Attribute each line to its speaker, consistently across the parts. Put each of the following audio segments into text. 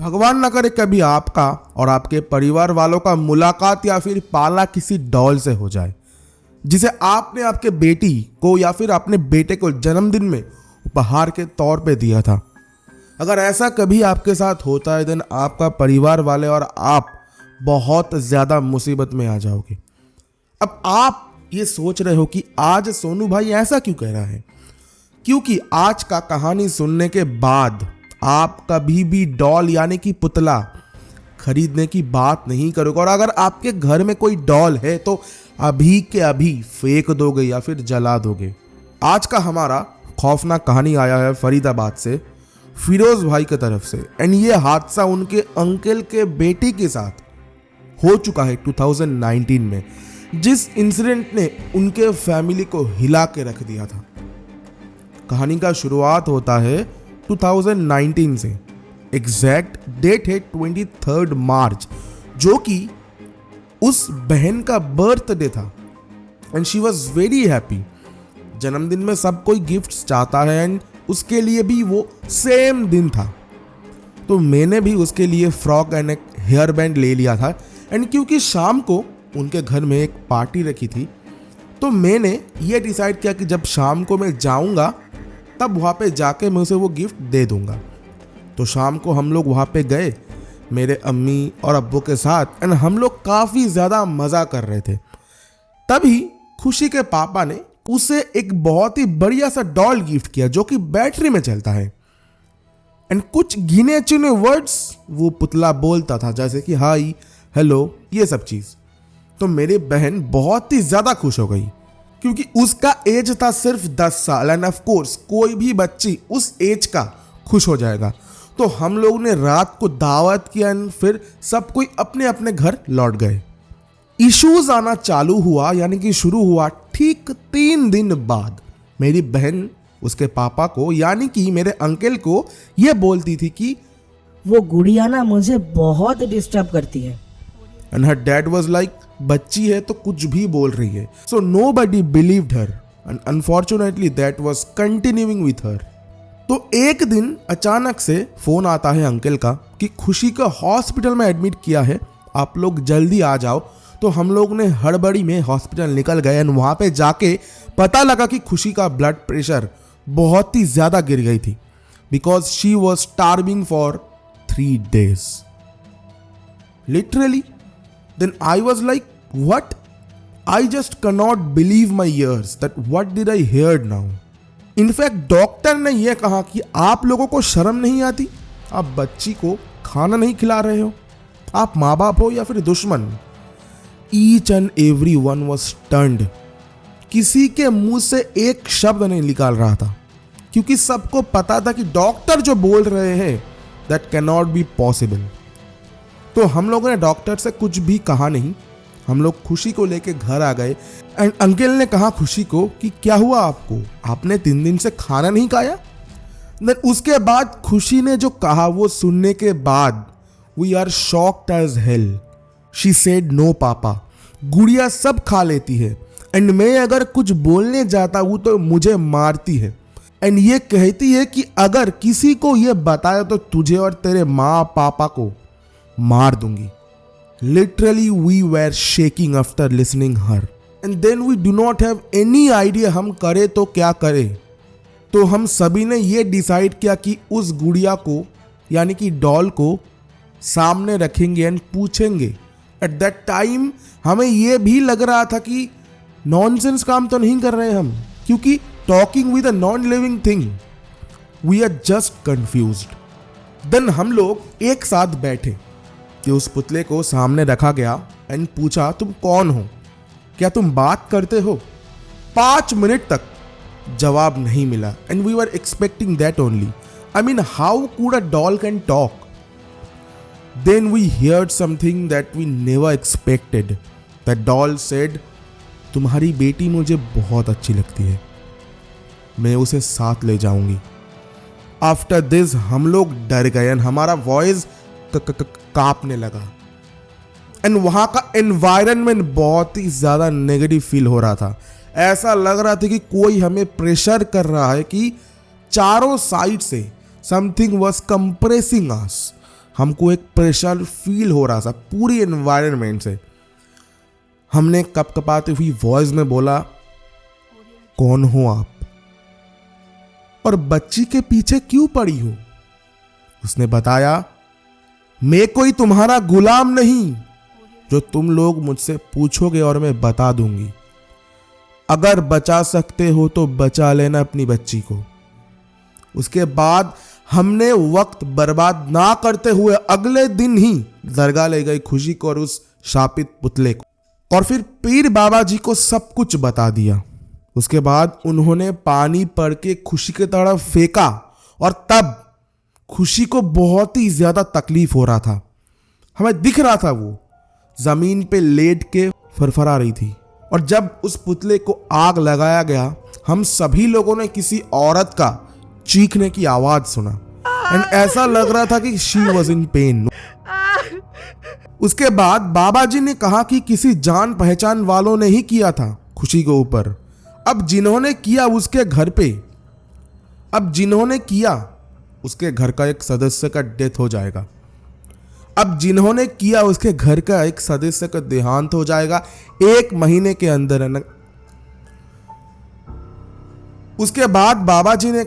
Speaker 1: भगवान ना करे कभी आपका और आपके परिवार वालों का मुलाकात या फिर पाला किसी डॉल से हो जाए जिसे आपने आपके बेटी को या फिर अपने बेटे को जन्मदिन में उपहार के तौर पे दिया था। अगर ऐसा कभी आपके साथ होता है देन आपका परिवार वाले और आप बहुत ज़्यादा मुसीबत में आ जाओगे। अब आप ये सोच रहे हो कि आज सोनू भाई ऐसा क्यों कह रहा है, क्योंकि आज का कहानी सुनने के बाद आप कभी भी डॉल यानी कि पुतला खरीदने की बात नहीं करोगे, और अगर आपके घर में कोई डॉल है तो अभी के अभी फेंक दोगे या फिर जला दोगे। आज का हमारा खौफनाक कहानी आया है फरीदाबाद से फिरोज भाई की तरफ से, एंड ये हादसा उनके अंकल के बेटी के साथ हो चुका है 2019 में, जिस इंसिडेंट ने उनके फैमिली को हिला के रख दिया था। कहानी का शुरुआत होता है 2019 से। एग्जैक्ट डेट है 23 मार्च, जो कि उस बहन का बर्थडे था and she was very happy. जन्मदिन में सब कोई गिफ्ट्स चाहता है एंड उसके लिए भी वो सेम दिन था, तो मैंने भी उसके लिए फ्रॉक एंड एक हेयर बैंड ले लिया था। एंड क्योंकि शाम को उनके घर में एक पार्टी रखी थी, तो मैंने ये डिसाइड किया कि जब शाम को मैं जाऊंगा तब वहाँ पे जाके मैं उसे वो गिफ्ट दे दूंगा। तो शाम को हम लोग वहाँ पे गए मेरे अम्मी और अब्बू के साथ, एंड हम लोग काफ़ी ज़्यादा मज़ा कर रहे थे। तभी खुशी के पापा ने उसे एक बहुत ही बढ़िया सा डॉल गिफ्ट किया जो कि बैटरी में चलता है, एंड कुछ गिने चुने वर्ड्स वो पुतला बोलता था, जैसे कि हाई, हेलो, ये सब चीज़। तो मेरी बहन बहुत ही ज़्यादा खुश हो गई क्योंकि उसका एज था सिर्फ 10 साल, एंड ऑफ कोर्स कोई भी बच्ची उस एज का खुश हो जाएगा। तो हम लोग ने रात को दावत किया एंड फिर सब कोई अपने अपने घर लौट गए। इश्यूज आना चालू हुआ, यानी कि शुरू हुआ ठीक 3 दिन बाद। मेरी बहन उसके पापा को यानी कि मेरे अंकल को ये बोलती थी कि
Speaker 2: वो गुड़िया ना मुझे बहुत डिस्टर्ब करती है।
Speaker 1: And her dad was like, बच्ची है तो कुछ भी बोल रही है। So nobody believed her and unfortunately that was continuing with her. तो एक दिन अचानक से फोन आता है अंकल का कि खुशी को हॉस्पिटल में एडमिट किया है, आप लोग जल्दी आ जाओ। तो हम लोग ने हड़बड़ी में हॉस्पिटल निकल गए एंड वहाँ पे जाके पता लगा कि खुशी का ब्लड प्रेशर बहुत ही ज़्यादा गिर गई थी because she was starving for 3 days literally. Then I was like, what? I just cannot believe my ears that what did I hear now? In fact doctor ने यह कहा कि आप लोगों को शर्म नहीं आती, आप बच्ची को खाना नहीं खिला रहे हो, आप माँ बाप हो या फिर दुश्मन। Each and every one was stunned. किसी के मुंह से एक शब्द नहीं निकाल रहा था क्योंकि सबको पता था कि डॉक्टर जो बोल रहे हैं that can not be possible. तो हम लोगों ने डॉक्टर से कुछ भी कहा नहीं, हम लोग खुशी को लेके घर आ गए एंड अंकल ने कहा खुशी को कि क्या हुआ आपको, आपने 3 दिन से खाना नहीं खाया। देन उसके बाद खुशी ने जो कहा वो सुनने के बाद we are shocked as hell. She said, no पापा, गुड़िया सब खा लेती है एंड मैं अगर कुछ बोलने जाता हूँ तो मुझे मारती है, एंड ये कहती है कि अगर किसी को ये बताया तो तुझे और तेरे माँ पापा को मार दूंगी। Literally we were shaking after listening her and then we do not have any idea हम करे तो क्या करें। तो हम सभी ने ये डिसाइड किया कि उस गुड़िया को यानी कि डॉल को सामने रखेंगे एंड पूछेंगे। एट दैट टाइम हमें ये भी लग रहा था कि नॉनसेंस काम तो नहीं कर रहे हम, क्योंकि talking with a non living thing, we are just confused. Then हम लोग एक साथ बैठे कि उस पुतले को सामने रखा गया एंड पूछा, तुम कौन हो, क्या तुम बात करते हो। 5 मिनट तक जवाब नहीं मिला and we were expecting that only. I mean how could a doll can talk. Then we heard something that we never expected. That doll said, तुम्हारी बेटी मुझे बहुत अच्छी लगती है, मैं उसे साथ ले जाऊंगी। आफ्टर दिस हम लोग डर गए एंड हमारा वॉइस कांपने लगा एंड वहां का एनवायरनमेंट बहुत ही ज्यादा नेगेटिव फील हो रहा था। ऐसा लग रहा था कि कोई हमें प्रेशर कर रहा है कि चारों साइड से समथिंग वाज कंप्रेसिंग अस। हमको एक प्रेशर फील हो रहा था पूरी एनवायरनमेंट से। हमने कपकपाती हुई वॉइस में बोला, कौन हो आप और बच्ची के पीछे क्यों पड़ी हो? उसने बताया, मैं कोई तुम्हारा गुलाम नहीं, जो तुम लोग मुझसे पूछोगे और मैं बता दूंगी। अगर बचा सकते हो तो बचा लेना अपनी बच्ची को। उसके बाद हमने वक्त बर्बाद ना करते हुए अगले दिन ही दरगाह ले गई खुशी को और उस शापित पुतले को, और फिर पीर बाबा जी को सब कुछ बता दिया। उसके बाद उन्होंने पानी पड़ के खुशी की तरफ फेंका और तब खुशी को बहुत ही ज्यादा तकलीफ हो रहा था। हमें दिख रहा था वो जमीन पे लेट के फरफरा रही थी, और जब उस पुतले को आग लगाया गया हम सभी लोगों ने किसी औरत का चीखने की आवाज सुना एंड ऐसा लग रहा था कि शी वॉज इन पेन। उसके बाद बाबा जी ने कहा कि किसी जान पहचान वालों ने ही किया था खुशी के ऊपर। अब जिन्होंने किया उसके घर पे, अब जिन्होंने किया उसके घर का एक सदस्य का डेथ हो जाएगा। अब जिन्होंने किया उसके घर का एक सदस्य का देहांत हो जाएगा 1 महीने के अंदर। उसके बाद बाबा जी ने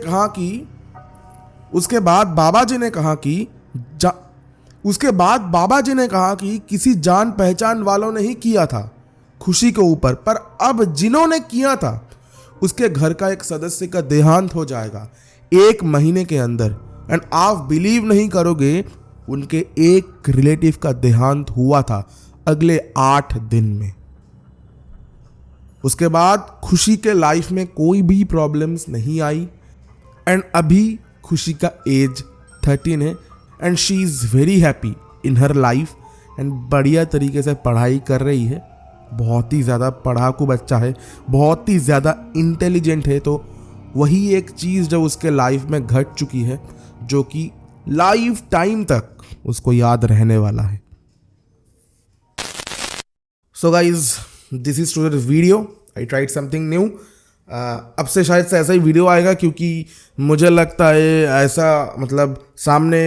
Speaker 1: कहा कि किसी जान पहचान वालों ने ही किया था खुशी के ऊपर, पर अब जिन्होंने किया था उसके घर का एक सदस्य का देहांत हो जाएगा 1 महीने के अंदर। एंड आप बिलीव नहीं करोगे, उनके एक रिलेटिव का देहांत हुआ था अगले 8 दिन में। उसके बाद खुशी के लाइफ में कोई भी प्रॉब्लम्स नहीं आई एंड अभी खुशी का एज 13 है and she is very happy in her life and बढ़िया तरीके से पढ़ाई कर रही है। बहुत ही ज़्यादा पढ़ाकू बच्चा है, बहुत ही ज़्यादा इंटेलिजेंट है। तो वही एक चीज़ जो उसके लाइफ में घट चुकी है, जो कि लाइफ टाइम तक उसको याद रहने वाला है। So guys, this is today's video. I tried something new. अब से शायद से ऐसा ही वीडियो आएगा, क्योंकि मुझे लगता है ऐसा मतलब सामने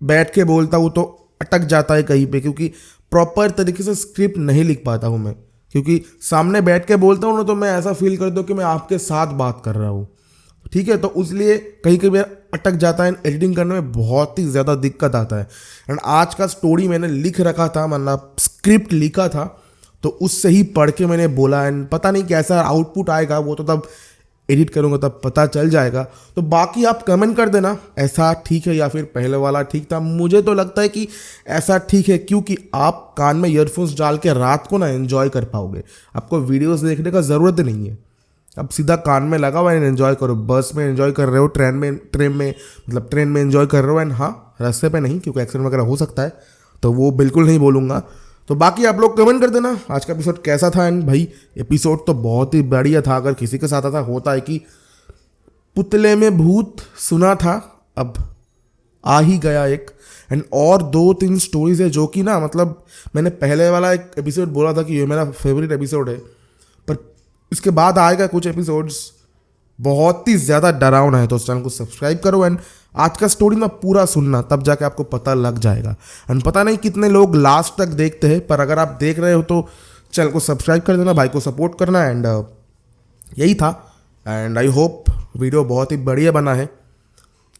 Speaker 1: बैठ के बोलता हूँ तो अटक जाता है कहीं पे, क्योंकि प्रॉपर तरीके से स्क्रिप्ट नहीं लिख पाता हूँ मैं। क्योंकि सामने बैठ के बोलता हूँ ना तो मैं ऐसा फील करता हूँ कि मैं आपके साथ बात कर रहा हूँ, ठीक है। तो इसलिए कहीं कहीं अटक जाता है, एडिटिंग करने में बहुत ही ज़्यादा दिक्कत आता है। एंड आज का स्टोरी मैंने लिख रखा था, मतलब स्क्रिप्ट लिखा था, तो उससे ही पढ़ के मैंने बोला। एंड पता नहीं कैसा आउटपुट आएगा, वो तो तब एडिट करूँगा तब पता चल जाएगा। तो बाकी आप कमेंट कर देना ऐसा ठीक है या फिर पहले वाला ठीक था। मुझे तो लगता है कि ऐसा ठीक है, क्योंकि आप कान में ईयरफोन्स डाल के रात को ना एंजॉय कर पाओगे। आपको वीडियोस देखने का ज़रूरत नहीं है, अब सीधा कान में लगा हुआ एंड एंजॉय करो। बस में एंजॉय कर रहे हो, ट्रेन में एंजॉय कर रहे हो। एंड हाँ, रास्ते पे नहीं, क्योंकि एक्सीडेंट वगैरह हो सकता है, तो वो बिल्कुल नहीं बोलूँगा। तो बाकी आप लोग कमेंट कर देना आज का एपिसोड कैसा था। एंड भाई एपिसोड तो बहुत ही बढ़िया था। अगर किसी के साथ ऐसा होता है कि पुतले में भूत सुना था, अब आ ही गया एक। एंड और 2-3 स्टोरीज है जो कि ना, मतलब मैंने पहले वाला एक एपिसोड बोला था कि ये मेरा फेवरेट एपिसोड है, पर इसके बाद आएगा कुछ एपिसोड्स बहुत ही ज़्यादा डरावना है। तो उस चैनल को सब्सक्राइब करो एंड आज का स्टोरी ना पूरा सुनना, तब जाके आपको पता लग जाएगा। एंड पता नहीं कितने लोग लास्ट तक देखते हैं, पर अगर आप देख रहे हो तो चैनल को सब्सक्राइब कर देना, भाई को सपोर्ट करना। एंड यही था। एंड आई होप वीडियो बहुत ही बढ़िया बना है।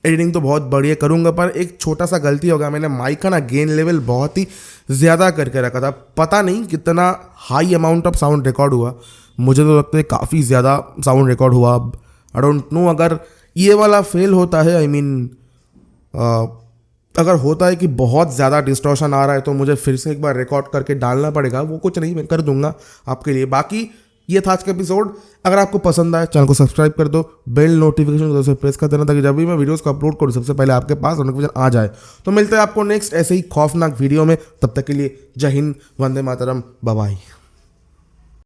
Speaker 1: एडिटिंग तो बहुत बढ़िया करूँगा, पर एक छोटा सा गलती होगा, मैंने माइक का ना गेन लेवल बहुत ही ज़्यादा करके रखा था। पता नहीं कितना high amount of sound record हुआ, मुझे तो लगता है काफ़ी ज़्यादा साउंड रिकॉर्ड हुआ। अब आई डोंट नो, अगर ये वाला फेल होता है, आई मीन अगर होता है कि बहुत ज़्यादा डिस्टॉर्शन आ रहा है, तो मुझे फिर से एक बार रिकॉर्ड करके डालना पड़ेगा। वो कुछ नहीं, मैं कर दूंगा आपके लिए। बाकी ये था आज का एपिसोड। अगर आपको पसंद आए चैनल को सब्सक्राइब कर दो, बेल नोटिफिकेशन उसे प्रेस कर देना, ताकि जब भी मैं वीडियोस को अपलोड करूँ सबसे पहले आपके पास नोटिफिकेशन आ जाए। तो मिलते हैं आपको नेक्स्ट ऐसे ही खौफनाक वीडियो में। तब तक के लिए जय हिंद, वंदे मातरम, बाय बाय।